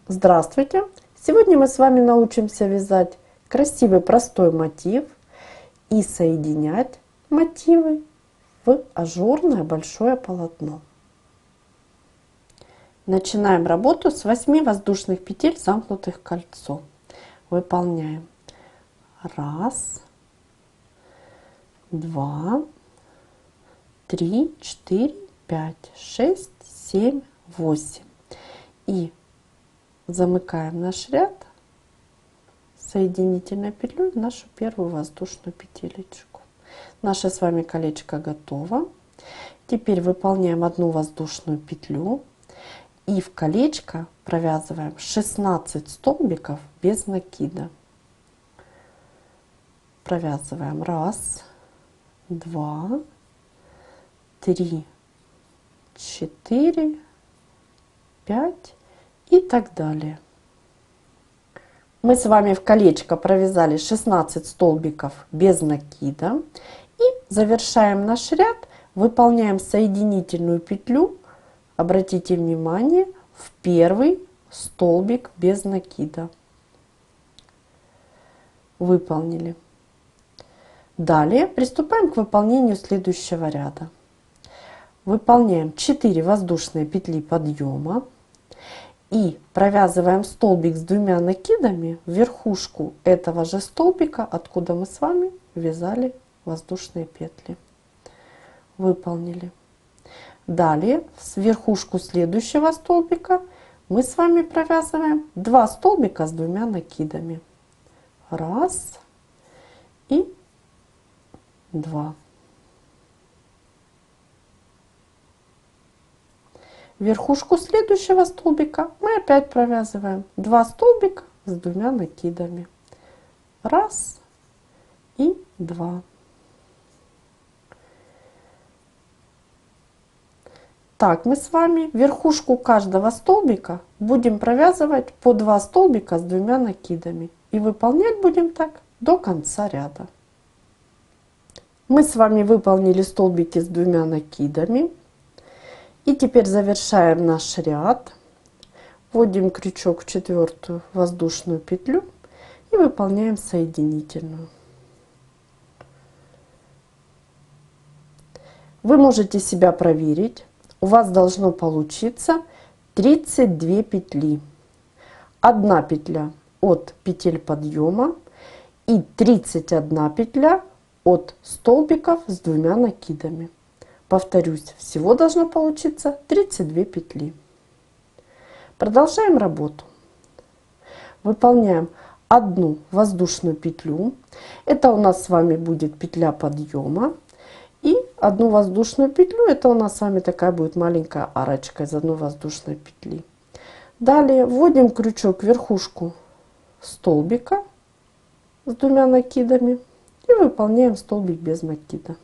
Здравствуйте! Сегодня мы с вами научимся вязать красивый простой мотив и соединять мотивы в ажурное большое полотно. Начинаем работу с 8 воздушных петель, замкнутых кольцом. Выполняем 1, 2, 3, 4, 5, 6, 7, 8. И замыкаем наш ряд соединительной петлей в нашу первую воздушную петелечку. Наше с вами колечко готово. Теперь выполняем одну воздушную петлю и в колечко провязываем 16 столбиков без накида. Провязываем 1, 2, 3, 4, 5 и так далее. Мы с вами в колечко провязали 16 столбиков без накида и завершаем наш ряд, выполняем соединительную петлю, обратите внимание, в первый столбик без накида. Выполнили. Далее приступаем к выполнению следующего ряда. Выполняем 4 воздушные петли подъема и провязываем столбик с 2 накидами в верхушку этого же столбика, откуда мы с вами вязали воздушные петли. Выполнили. Далее в верхушку следующего столбика мы с вами провязываем 2 столбика с 2 накидами. 1 и 2. Верхушку следующего столбика мы опять провязываем 2 столбика с 2 накидами. 1 и 2. Так, мы с вами верхушку каждого столбика будем провязывать по 2 столбика с 2 накидами. И выполнять будем так до конца ряда. Мы с вами выполнили столбики с 2 накидами. И теперь завершаем наш ряд. Вводим крючок в 4-ю воздушную петлю и выполняем соединительную. Вы можете себя проверить. У вас должно получиться 32 петли. 1 петля от петель подъема и 31 петля от столбиков с 2 накидами. Повторюсь, всего должно получиться 32 петли. Продолжаем работу. Выполняем 1 воздушную петлю. Это у нас с вами будет петля подъема. И 1 воздушную петлю. Это у нас с вами такая будет маленькая арочка из 1 воздушной петли. Далее вводим крючок в верхушку столбика с 2 накидами. И выполняем столбик без накида.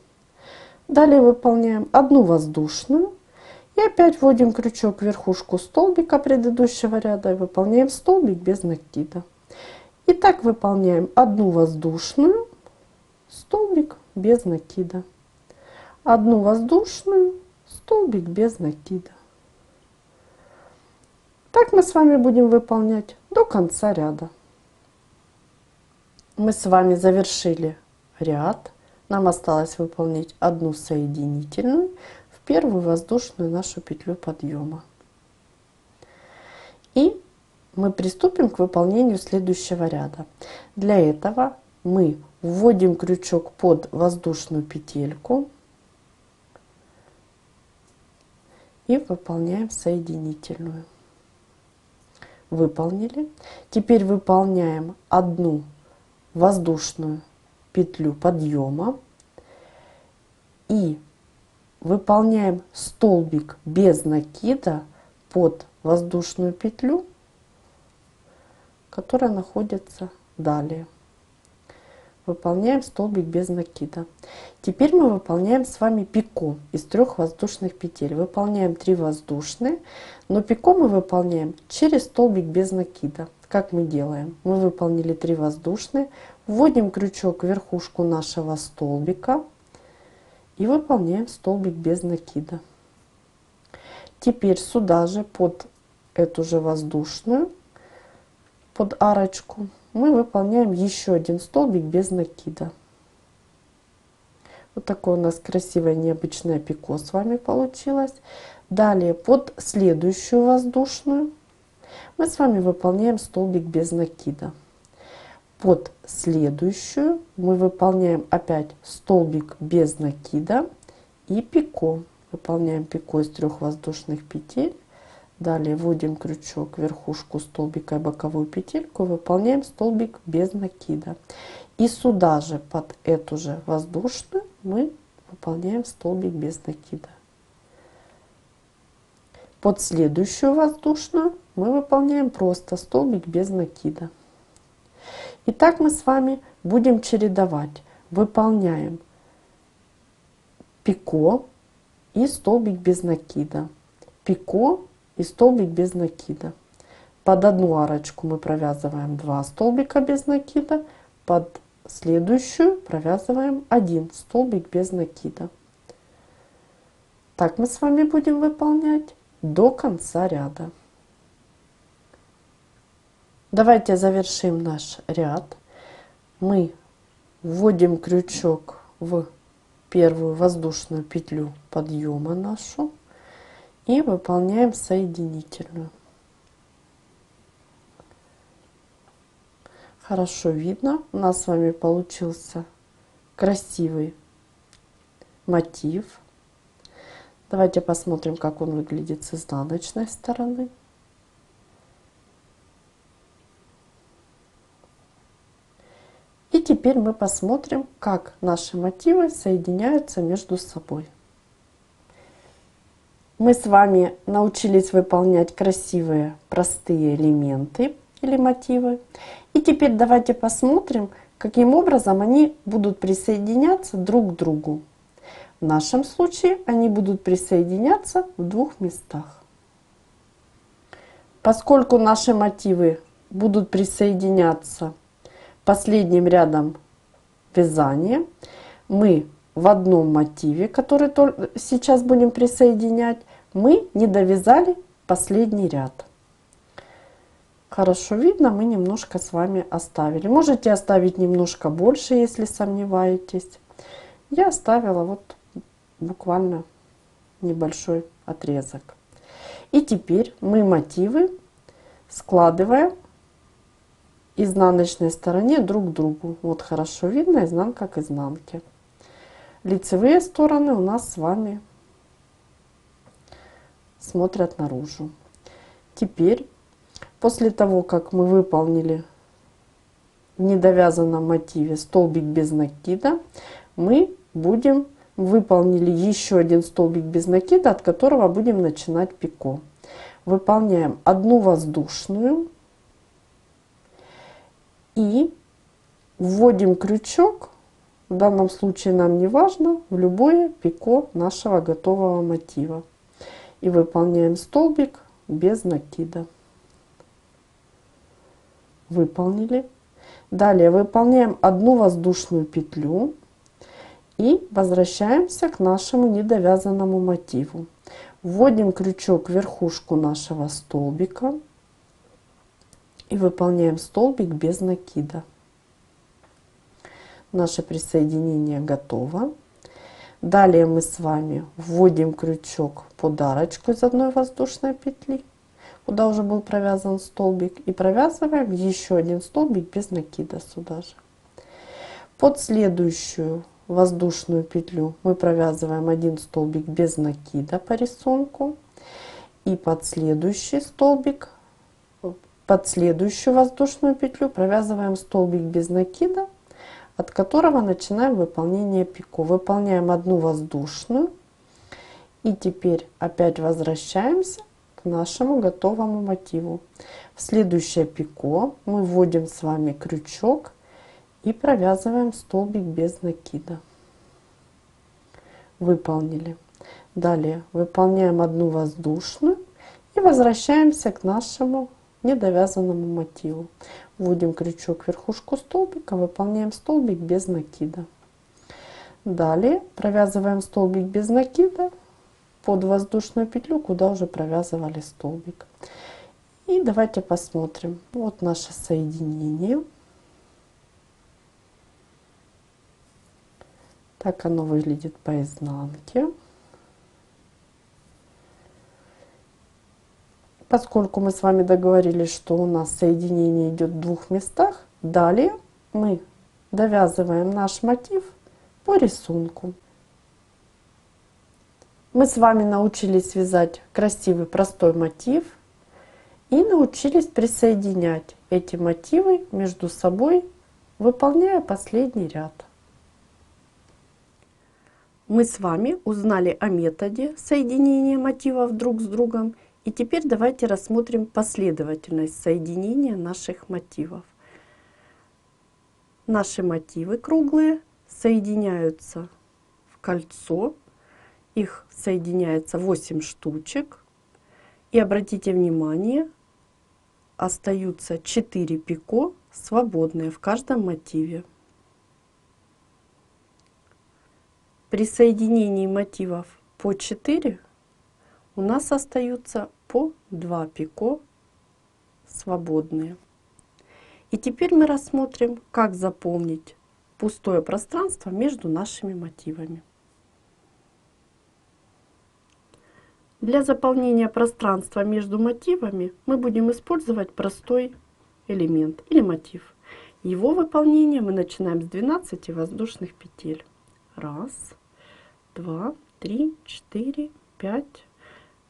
Далее выполняем 1 воздушную и опять вводим крючок в верхушку столбика предыдущего ряда и выполняем столбик без накида. И так выполняем 1 воздушную, столбик без накида, 1 воздушную, столбик без накида. Так мы с вами будем выполнять до конца ряда. Мы с вами завершили ряд. Нам осталось выполнить 1 соединительную в первую воздушную нашу петлю подъема. И мы приступим к выполнению следующего ряда. Для этого мы вводим крючок под воздушную петельку и выполняем соединительную. Выполнили. Теперь выполняем 1 воздушную петлю подъема и выполняем столбик без накида под воздушную петлю, которая находится далее. Выполняем столбик без накида. Теперь мы выполняем с вами пико из 3 воздушных петель. Выполняем 3 воздушные, но пико мы выполняем через столбик без накида. Как мы делаем? Мы выполнили 3 воздушные, вводим крючок в верхушку нашего столбика и выполняем столбик без накида. Теперь сюда же под эту же воздушную под арочку, мы выполняем еще один столбик без накида. Вот такое у нас красивое необычное пико с вами получилось. Далее под следующую воздушную мы с вами выполняем столбик без накида. Под следующую мы выполняем опять столбик без накида и пико. Выполняем пико из 3 воздушных петель. Далее вводим крючок в верхушку столбика и боковую петельку, выполняем столбик без накида. И сюда же под эту же воздушную мы выполняем столбик без накида. Под следующую воздушную мы выполняем просто столбик без накида. И так мы с вами будем чередовать. Выполняем пико и столбик без накида. Пико и столбик без накида. Под одну арочку мы провязываем 2 столбика без накида, под следующую провязываем 1 столбик без накида. Так мы с вами будем выполнять до конца ряда. Давайте завершим наш ряд. Мы вводим крючок в первую воздушную петлю подъема нашу и выполняем соединительную. Хорошо видно, у нас с вами получился красивый мотив. Давайте посмотрим, как он выглядит с изнаночной стороны. И теперь мы посмотрим, как наши мотивы соединяются между собой. Мы с вами научились выполнять красивые простые элементы или мотивы. И теперь давайте посмотрим, каким образом они будут присоединяться друг к другу. В нашем случае они будут присоединяться в 2 местах. Поскольку наши мотивы будут присоединяться последним рядом вязания, мы в одном мотиве, который сейчас будем присоединять, мы не довязали последний ряд. Хорошо видно, мы немножко с вами оставили. Можете оставить немножко больше, если сомневаетесь. Я оставила вот буквально небольшой отрезок. И теперь мы мотивы складываем изнаночной стороне друг к другу. Вот хорошо видно изнанка к изнанке. Лицевые стороны у нас с вами смотрят наружу. Теперь, после того, как мы выполнили в недовязанном мотиве столбик без накида, мы выполнили еще один столбик без накида, от которого будем начинать пико. Выполняем одну воздушную и вводим крючок, в данном случае нам не важно, в любое пико нашего готового мотива. И выполняем столбик без накида. Выполнили. Далее выполняем одну воздушную петлю и возвращаемся к нашему недовязанному мотиву. Вводим крючок в верхушку нашего столбика и выполняем столбик без накида. Наше присоединение готово. Далее мы с вами вводим крючок под арочку из одной воздушной петли, куда уже был провязан столбик, и провязываем еще один столбик без накида сюда же. Под следующую воздушную петлю мы провязываем один столбик без накида по рисунку, и под следующий столбик, под следующую воздушную петлю провязываем столбик без накида, от которого начинаем выполнение пико. Выполняем одну воздушную и теперь опять возвращаемся к нашему готовому мотиву. В следующее пико мы вводим с вами крючок и провязываем столбик без накида. Выполнили. Далее выполняем одну воздушную и возвращаемся к нашему недовязанному мотиву. Вводим крючок в верхушку столбика, выполняем столбик без накида. Далее провязываем столбик без накида под воздушную петлю, куда уже провязывали столбик. И давайте посмотрим. Вот наше соединение. Так оно выглядит по изнанке. Поскольку мы с вами договорились, что у нас соединение идет в двух местах, далее мы довязываем наш мотив по рисунку. Мы с вами научились вязать красивый простой мотив и научились присоединять эти мотивы между собой, выполняя последний ряд. Мы с вами узнали о методе соединения мотивов друг с другом. И теперь давайте рассмотрим последовательность соединения наших мотивов. Наши мотивы круглые соединяются в кольцо. Их соединяется 8 штучек. И обратите внимание, остаются 4 пико свободные в каждом мотиве. При соединении мотивов по 4 у нас остаются по 2 пико свободные. И теперь мы рассмотрим, как заполнить пустое пространство между нашими мотивами. Для заполнения пространства между мотивами мы будем использовать простой элемент или мотив. Его выполнение мы начинаем с 12 воздушных петель. 1, 2, 3, 4, 5,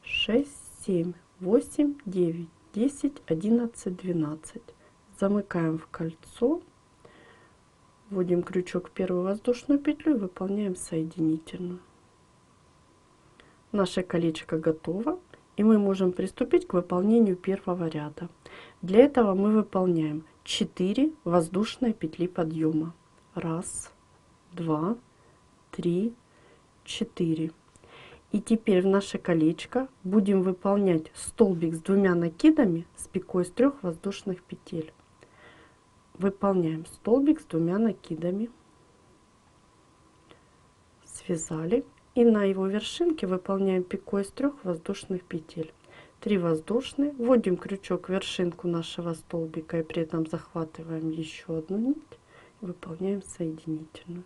6, 7, 8, 9, 10, 11, 12. Замыкаем в кольцо, вводим крючок в первую воздушную петлю и выполняем соединительную. Наше колечко готово, и мы можем приступить к выполнению первого ряда. Для этого мы выполняем 4 воздушные петли подъема. 1, 2, 3, 4. И теперь в наше колечко будем выполнять столбик с 2 накидами с пикой из 3 воздушных петель. Выполняем столбик с 2 накидами, связали, и на его вершинке выполняем пикой из 3 воздушных петель. 3 воздушные, вводим крючок в вершинку нашего столбика и при этом захватываем еще одну нить, выполняем соединительную.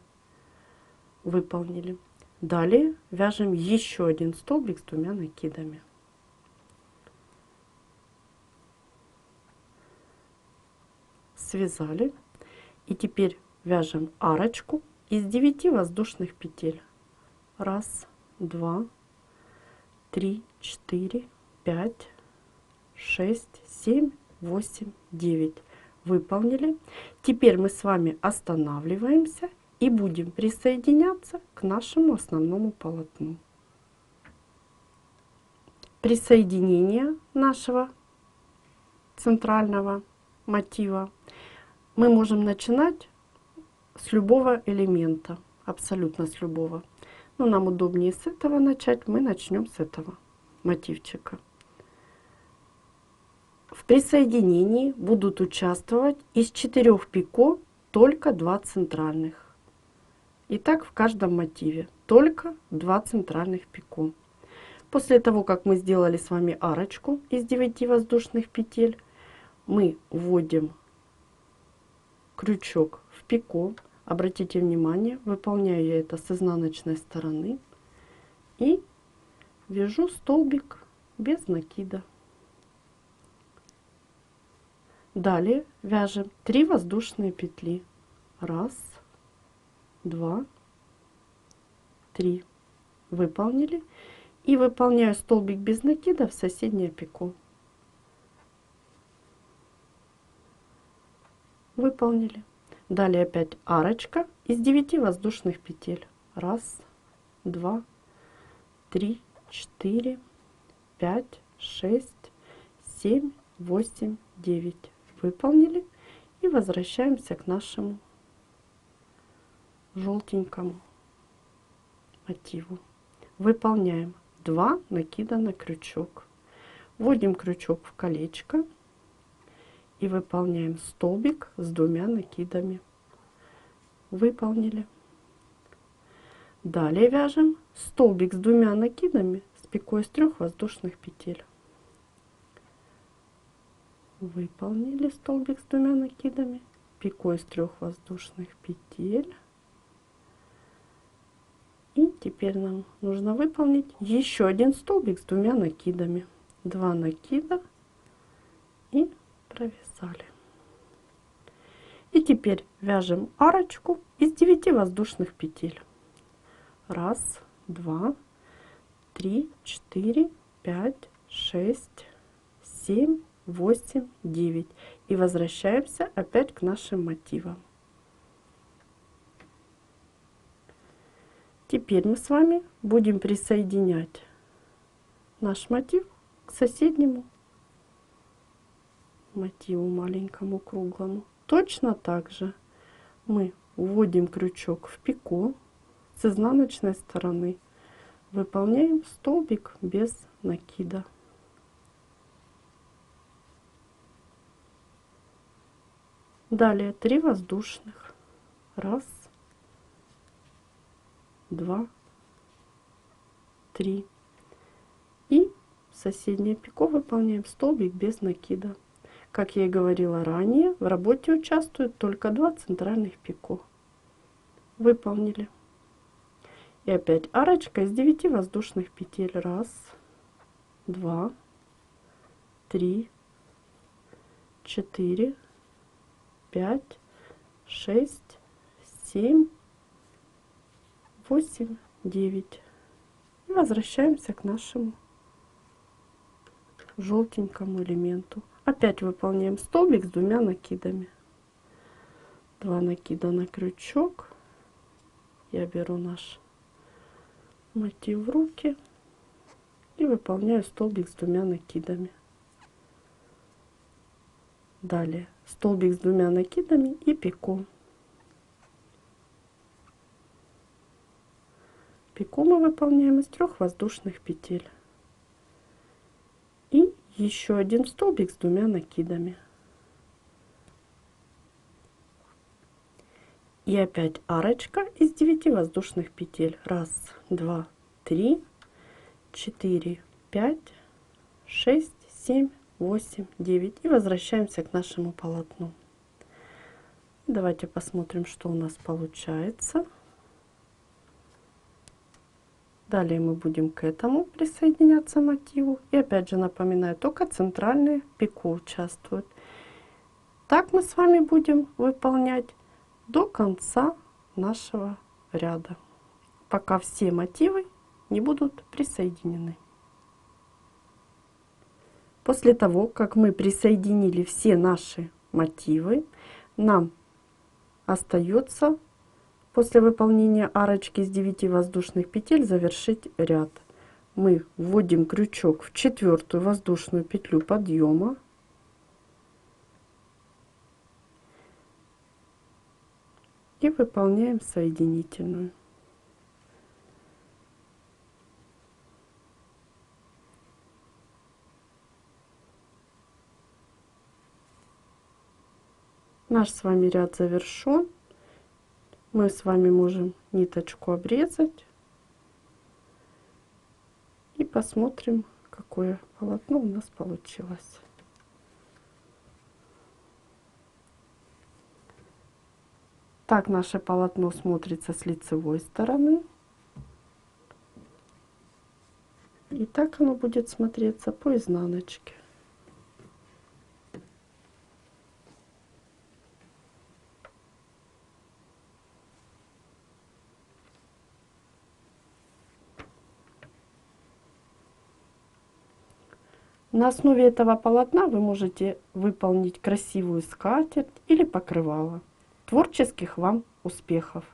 Выполнили. Далее вяжем еще один столбик с 2 накидами. Связали. И теперь вяжем арочку из 9 воздушных петель. 1, 2, 3, 4, 5, 6, 7, 8, 9. Выполнили. Теперь мы с вами останавливаемся и будем присоединяться к нашему основному полотну. При соединении нашего центрального мотива мы можем начинать с любого элемента, абсолютно с любого. Но нам удобнее с этого начать, мы начнем с этого мотивчика. В присоединении будут участвовать из 4 пико только 2 центральных. И так в каждом мотиве только 2 центральных пико. После того, как мы сделали с вами арочку из 9 воздушных петель, мы вводим крючок в пико. Обратите внимание, выполняю я это с изнаночной стороны и вяжу столбик без накида. Далее вяжем 3 воздушные петли. 1, 2, 3. Выполнили. И выполняю столбик без накида в соседнее пико. Выполнили. Далее опять арочка из 9 воздушных петель. 1, 2, 3, 4, 5, 6, 7, 8, 9. Выполнили. И возвращаемся к нашему желтенькому мотиву. Выполняем 2 накида на крючок. Вводим крючок в колечко и выполняем столбик с 2 накидами. Выполнили. Далее вяжем столбик с 2 накидами с пикой из 3 воздушных петель. Выполнили столбик с 2 накидами, пико из 3 воздушных петель. И теперь нам нужно выполнить еще один столбик с 2 накидами. 2 накида и провязали. И теперь вяжем арочку из 9 воздушных петель. 1, 2, 3, 4, 5, 6, 7, 8, 9. И возвращаемся опять к нашим мотивам. Теперь мы с вами будем присоединять наш мотив к соседнему мотиву, маленькому круглому. Точно так же мы вводим крючок в пико с изнаночной стороны, выполняем столбик без накида. Далее 3 воздушных. 1, 2, 3. И соседнее пико выполняем столбик без накида. Как я и говорила ранее, в работе участвуют только 2 центральных пико. Выполнили. И опять арочка из 9 воздушных петель. 1, 2, 3, 4, 5, 6, 7, 8, 9. И возвращаемся к нашему желтенькому элементу. Опять выполняем столбик с 2 накидами. 2 накида на крючок. Я беру наш мотив в руки и выполняю столбик с 2 накидами. Далее столбик с 2 накидами и пико. Пико мы выполняем из 3 воздушных петель. И еще один столбик с 2 накидами. И опять арочка из 9 воздушных петель. 1, 2, 3, 4, 5, 6, 7, 8, 9. И возвращаемся к нашему полотну. Давайте посмотрим, что у нас получается. Далее мы будем к этому присоединяться мотиву. И опять же напоминаю, только центральные пико участвуют. Так мы с вами будем выполнять до конца нашего ряда, пока все мотивы не будут присоединены. После того, как мы присоединили все наши мотивы, нам остается после выполнения арочки из 9 воздушных петель завершить ряд. Мы вводим крючок в 4-ю воздушную петлю подъема и выполняем соединительную. Наш с вами ряд завершен. Мы с вами можем ниточку обрезать и посмотрим, какое полотно у нас получилось. Так наше полотно смотрится с лицевой стороны. И так оно будет смотреться по изнаночке. На основе этого полотна вы можете выполнить красивую скатерть или покрывало. Творческих вам успехов!